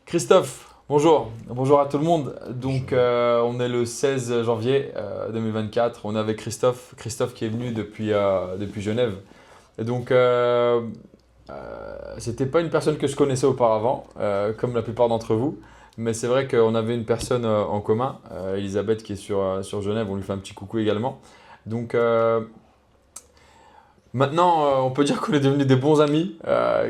Christophe, bonjour. Bonjour à tout le monde. Donc, on est le 16 janvier 2024. On est avec Christophe. Christophe qui est venu depuis Genève. Et donc, c'était pas une personne que je connaissais auparavant, comme la plupart d'entre vous. Mais c'est vrai qu'on avait une personne en commun, Elisabeth, qui est sur Genève. On lui fait un petit coucou également. Donc, maintenant, on peut dire qu'on est devenus des bons amis,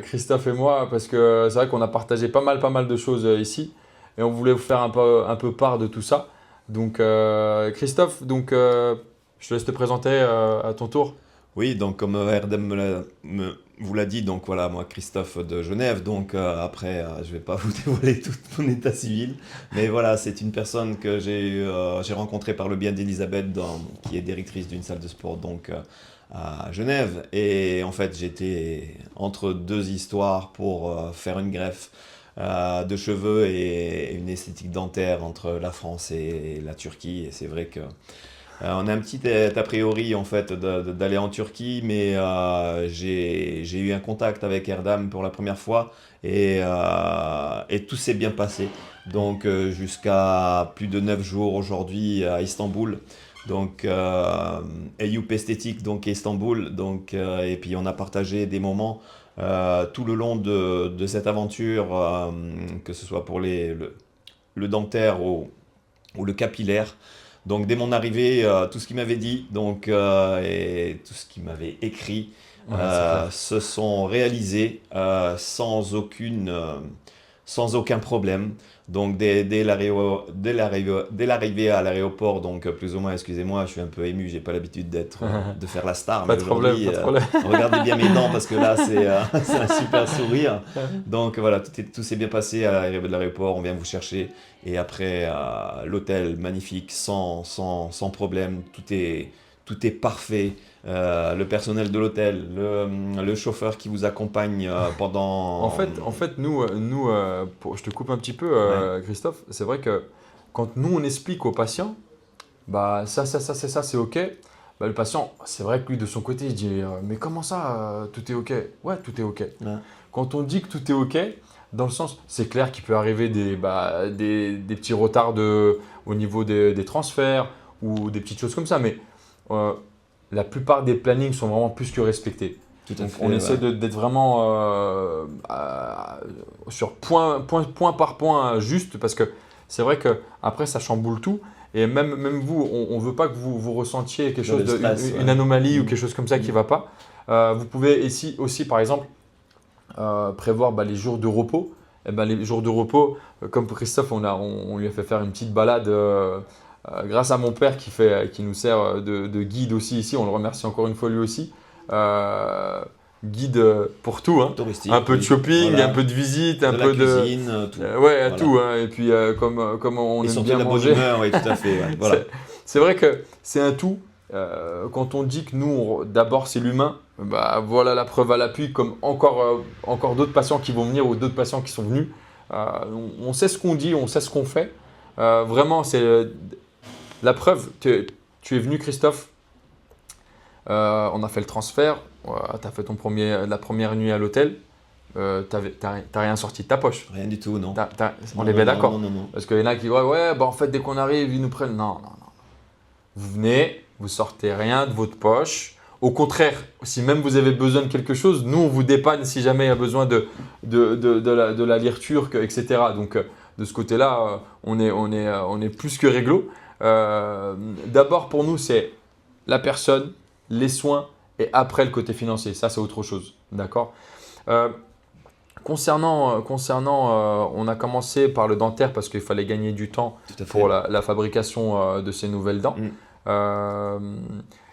Christophe et moi, parce que c'est vrai qu'on a partagé pas mal de choses ici, et on voulait vous faire un peu part de tout ça. Donc, Christophe, je te laisse te présenter à ton tour. Oui, donc comme Erdem vous l'a dit, donc voilà, moi Christophe de Genève, donc après je vais pas vous dévoiler tout mon état civil, mais voilà, c'est une personne que j'ai rencontrée par le biais d'Elisabeth, qui est directrice d'une salle de sport donc à Genève, et en fait j'étais entre deux histoires pour faire une greffe de cheveux et une esthétique dentaire entre la France et la Turquie, et c'est vrai que on a un petit a priori en fait d'aller en Turquie, mais j'ai eu un contact avec Erdem pour la première fois et tout s'est bien passé. Donc jusqu'à plus de 9 jours aujourd'hui à Istanbul. Donc Eyüp Esthétique donc Istanbul. Donc, et puis on a partagé des moments tout le long de cette aventure, que ce soit pour le dentaire ou le capillaire. Donc dès mon arrivée, tout ce qu'il m'avait dit et tout ce qu'il m'avait écrit Ouais, c'est clair. se sont réalisés sans aucun problème. Donc dès l'arrivée à l'aéroport, donc plus ou moins, excusez-moi, je suis un peu ému, j'ai pas l'habitude de faire la star, Pas mais de problème, aujourd'hui, pas de problème. regardez bien mes dents parce que là c'est un super sourire. Donc voilà, tout s'est bien passé à l'arrivée de l'aéroport, on vient vous chercher. Et après, l'hôtel magnifique, sans problème, tout est parfait. Le personnel de l'hôtel, le chauffeur qui vous accompagne pendant... En fait, je te coupe un petit peu, Ouais, Christophe. C'est vrai que quand nous on explique aux patients, bah ça, c'est ok. Bah, le patient, c'est vrai que lui de son côté, il dit mais comment ça, tout est ok? Ouais, tout est ok. ouais, Quand on dit que tout est ok, dans le sens, c'est clair qu'il peut arriver des petits retards au niveau des transferts ou des petites choses comme ça, mais euh, la plupart des plannings sont vraiment plus que respectés. tout à Donc on fait, essaie ouais. d'être vraiment sur point par point juste parce que c'est vrai que après ça chamboule tout et même vous, on ne veut pas que vous ressentiez quelque chose Le stress, une ouais. anomalie ou Mm, quelque chose comme ça qui mm. ne va pas. Vous pouvez ici aussi par exemple prévoir les jours de repos. Et ben, les jours de repos, comme pour Christophe, on lui a fait faire une petite balade grâce à mon père qui nous sert de guide aussi ici. On le remercie encore une fois lui aussi. Euh, Guide pour tout, hein. Un Touristique, peu de oui. shopping, un Voilà. peu de visite, un De la peu de... cuisine, tout. ouais, à Voilà. tout, hein. Et puis comme on Et aime surtout de bien la bonne manger, humeur, oui, tout à fait, ouais. c'est Voilà. c'est vrai que c'est un tout. Quand on dit que nous, d'abord, c'est l'humain, bah, voilà la preuve à l'appui, comme encore d'autres patients qui vont venir ou d'autres patients qui sont venus. On sait ce qu'on dit, on sait ce qu'on fait. Vraiment, c'est la preuve. Tu es venu, Christophe. On a fait le transfert. Tu as fait la première nuit à l'hôtel. T'as rien sorti de ta poche. Rien du tout, non. On Non, est non, bien non, non, d'accord. non, non. Parce qu'il y en a qui disent ouais, bah en fait, dès qu'on arrive, ils nous prennent. Non, non, non. Vous venez, vous sortez rien de votre poche. Au contraire, si même vous avez besoin de quelque chose, nous, on vous dépanne si jamais il y a besoin de la lire turque, etc. Donc, de ce côté-là, on est plus que réglo. D'abord, pour nous, c'est la personne, les soins et après le côté financier. Ça, c'est autre chose. D'accord. Euh, concernant, on a commencé par le dentaire parce qu'il fallait gagner du temps Tout à pour fait. la fabrication de ces nouvelles dents. Mm. Euh,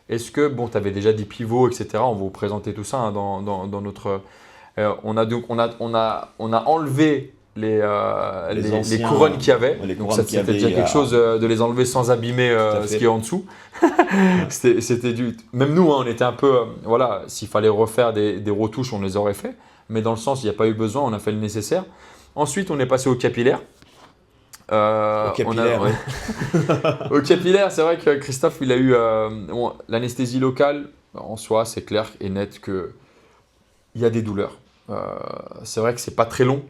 Est-ce que, bon, tu avais déjà des pivots, etc. On va vous présenter tout ça hein, dans notre. On a donc, on a enlevé Les les couronnes anciens, qu'il y avait. les Donc, couronnes ça, qu'il y c'était avait déjà quelque chose de les enlever sans abîmer tout à ce qui est fait. en dessous. Ouais. C'était Même nous, hein, on était un peu. Voilà, s'il fallait refaire des retouches, on les aurait fait. Mais dans le sens, il n'y a pas eu besoin, on a fait le nécessaire. Ensuite, on est passé au capillaire. Au Ouais. capillaire. Au capillaire, c'est vrai que Christophe, il a eu bon, l'anesthésie locale. En soi, c'est clair et net qu'il y a des douleurs. C'est vrai que c'est pas très long.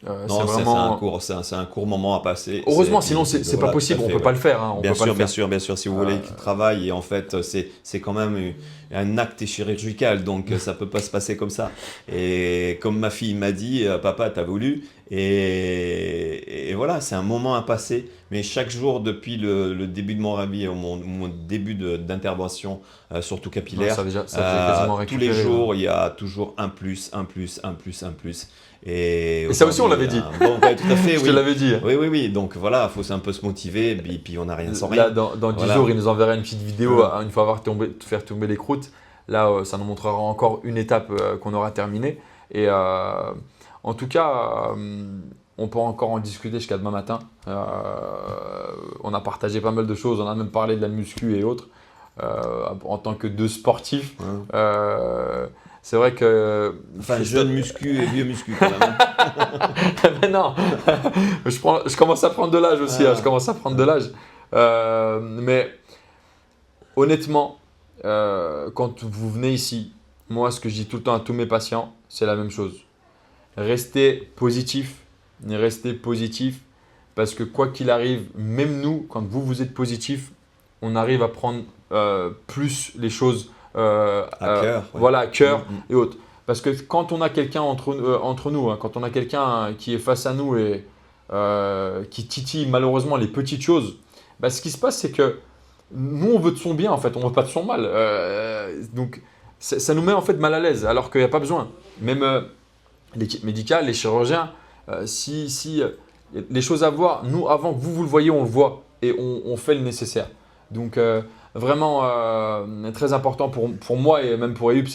C'est Non, vraiment. c'est un court moment à passer. Heureusement, C'est sinon puis, c'est pas voilà, tout à possible, on fait, peut ouais. pas le faire, hein, on Bien peut pas le sûr, bien faire. sûr, bien sûr, si vous voulez Euh, qu'il travaille, et en fait, c'est quand même un acte chirurgical, donc ça peut pas se passer comme ça. Et comme ma fille m'a dit, papa, t'as voulu, et voilà, c'est un moment à passer, mais chaque jour, depuis le début de mon rabis, mon début d'intervention, surtout ouais, capillaire, ça faisait quasiment tous les récupérer, hein. jours, il y a toujours un plus, un plus, un plus, un plus. Et Et ça aussi, on aujourd'hui, l'avait dit. bon, ouais, tout à fait, Je te oui. l'avais dit. Oui, oui, oui. Donc voilà, il faut un peu se motiver, puis on n'a rien sans Là, rien. dans 10 jours, Voilà. il nous enverra une petite vidéo Hein. une fois faire tomber les croûtes. Là, ça nous montrera encore une étape qu'on aura terminée. Et en tout cas, on peut encore en discuter jusqu'à demain matin. On a partagé pas mal de choses. On a même parlé de la muscu et autres. En tant que deux sportifs, Hein. c'est vrai que. Enfin, jeune muscu et vieux muscu quand même. Hein. Mais non, je commence à prendre de l'âge aussi. Hein, je commence à prendre de l'âge. Mais honnêtement, quand vous venez ici, moi, ce que je dis tout le temps à tous mes patients, c'est la même chose. Restez positif, restez positif, parce que quoi qu'il arrive, même nous, quand vous êtes positif, on arrive à prendre plus les choses À cœur. Ouais. voilà, à cœur Mm, mm. et autres. Parce que quand on a quelqu'un entre nous, hein, quand on a quelqu'un qui est face à nous et qui titille malheureusement les petites choses, bah, ce qui se passe, c'est que nous, on veut de son bien, en fait, on veut pas de son mal. Donc, ça nous met en fait mal à l'aise, alors qu'il n'y a pas besoin. Même l'équipe médicale, les chirurgiens, si les choses à voir, nous, avant que vous le voyez, on le voit et on fait le nécessaire. Donc, vraiment très important pour moi et même pour Ayub,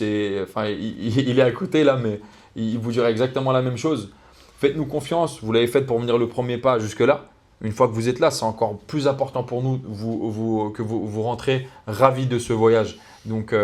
enfin, il est à côté là, mais il vous dirait exactement la même chose. Faites-nous confiance, vous l'avez fait pour venir le premier pas jusque-là. Une fois que vous êtes là, c'est encore plus important pour nous que vous rentrez ravis de ce voyage. Donc,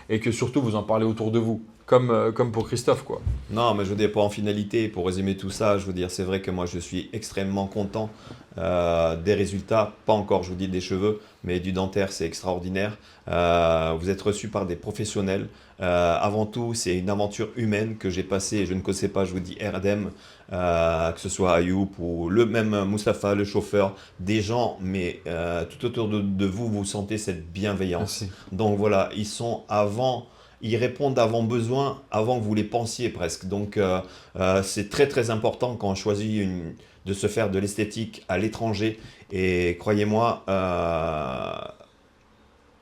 et que surtout vous en parlez autour de vous, comme pour Christophe, quoi. Non, mais je veux dire, pour en finalité, pour résumer tout ça, je veux dire, c'est vrai que moi, je suis extrêmement content des résultats. Pas encore, je vous dis, des cheveux, mais du dentaire, c'est extraordinaire. Vous êtes reçus par des professionnels. Avant tout, c'est une aventure humaine que j'ai passée. Je ne connaissais pas, je vous dis, Erdem, que ce soit Ayoub ou le même Mustapha, le chauffeur, des gens, mais tout autour de vous, vous sentez cette bienveillance. Merci. Donc voilà, ils sont avant. Ils répondent avant besoin, avant que vous les pensiez presque. Donc c'est très très important quand on choisit de se faire de l'esthétique à l'étranger. Et croyez-moi,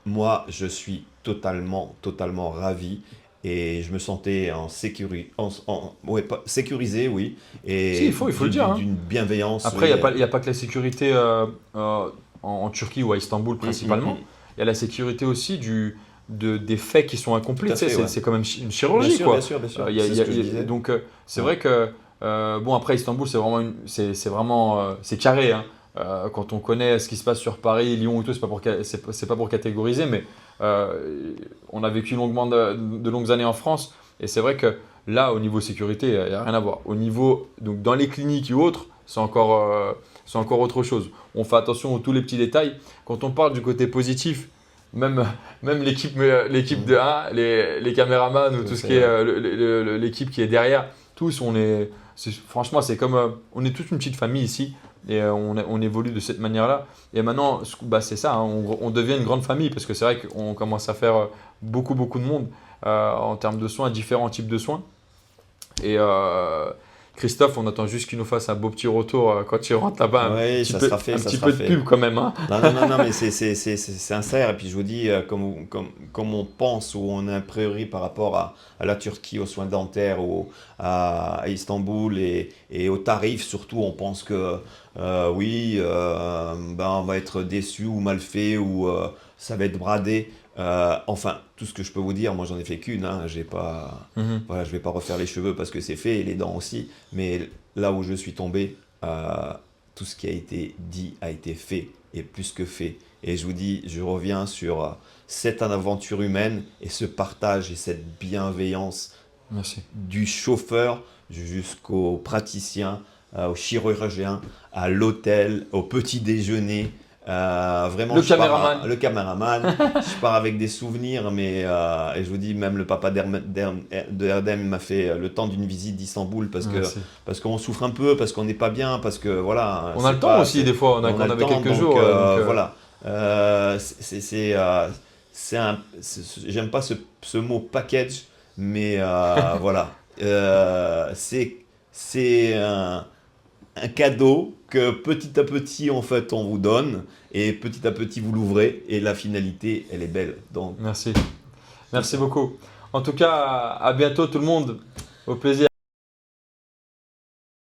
moi je suis totalement ravi. Et je me sentais ouais, sécurisé, oui, Si, et il faut le dire, hein. d'une bienveillance. Après, il Oui, n'y a pas que la sécurité en Turquie ou à Istanbul principalement. Il y a la sécurité aussi des faits qui sont accomplis. Tout à Tu sais, fait, ouais. c'est quand même une Bien chirurgie, sûr, quoi. bien sûr, bien sûr. Il y a- C'est il y ce a- que je disais. donc, c'est Ouais. vrai que, bon, après, Istanbul, c'est vraiment, c'est carré, hein. Quand on connaît ce qui se passe sur Paris, Lyon et tout, c'est pas pour catégoriser, mais on a vécu longuement de longues années en France, et c'est vrai que là, au niveau sécurité, il n'y a rien à voir. Au niveau, donc dans les cliniques et autres, c'est encore autre chose. On fait attention à tous les petits détails. Quand on parle du côté positif, même, même l'équipe de 1, les caméramans ou tout ce qui est l'équipe qui est derrière, tous, franchement, c'est comme, on est toute une petite famille ici et on évolue de cette manière-là. Et maintenant, bah, c'est ça, hein, on devient une grande famille parce que c'est vrai qu'on commence à faire beaucoup de monde en termes de soins, différents types de soins. Et Christophe, on attend juste qu'il nous fasse un beau petit retour quand il rentre là-bas. Oui, ça sera fait, Un ça petit sera peu de fait. pub quand même, hein. Non, mais c'est sincère. Et puis je vous dis, comme on pense ou on a un priori par rapport à la Turquie, aux soins dentaires, à Istanbul et aux tarifs surtout, on pense que oui, ben, on va être déçu ou mal fait ou ça va être bradé. Enfin, tout ce que je peux vous dire, moi j'en ai fait qu'une, hein, j'ai pas, Mhm. voilà, je vais pas refaire les cheveux parce que c'est fait et les dents aussi, mais là où je suis tombé, tout ce qui a été dit a été fait et plus que fait. Et je vous dis, je reviens sur cette aventure humaine et ce partage et cette bienveillance Merci. du chauffeur jusqu'au praticien, au chirurgien, à l'hôtel, au petit déjeuner. Vraiment, Le caméraman. le caméraman. Je pars avec des souvenirs, mais et je vous dis, même le papa de Erdem m'a fait le temps d'une visite d'Istanbul Merci. parce qu'on souffre un peu, parce qu'on n'est pas bien, parce que voilà. On a c'est le temps pas- aussi, c'est- des fois, on a avait le temps, quelques donc, jours. voilà. J'aime pas ce mot package, mais voilà. C'est un cadeau que petit à petit, en fait, on vous donne et petit à petit, vous l'ouvrez et la finalité, elle est belle. Donc, Merci. Merci beaucoup. En tout cas, à bientôt tout le monde. Au plaisir.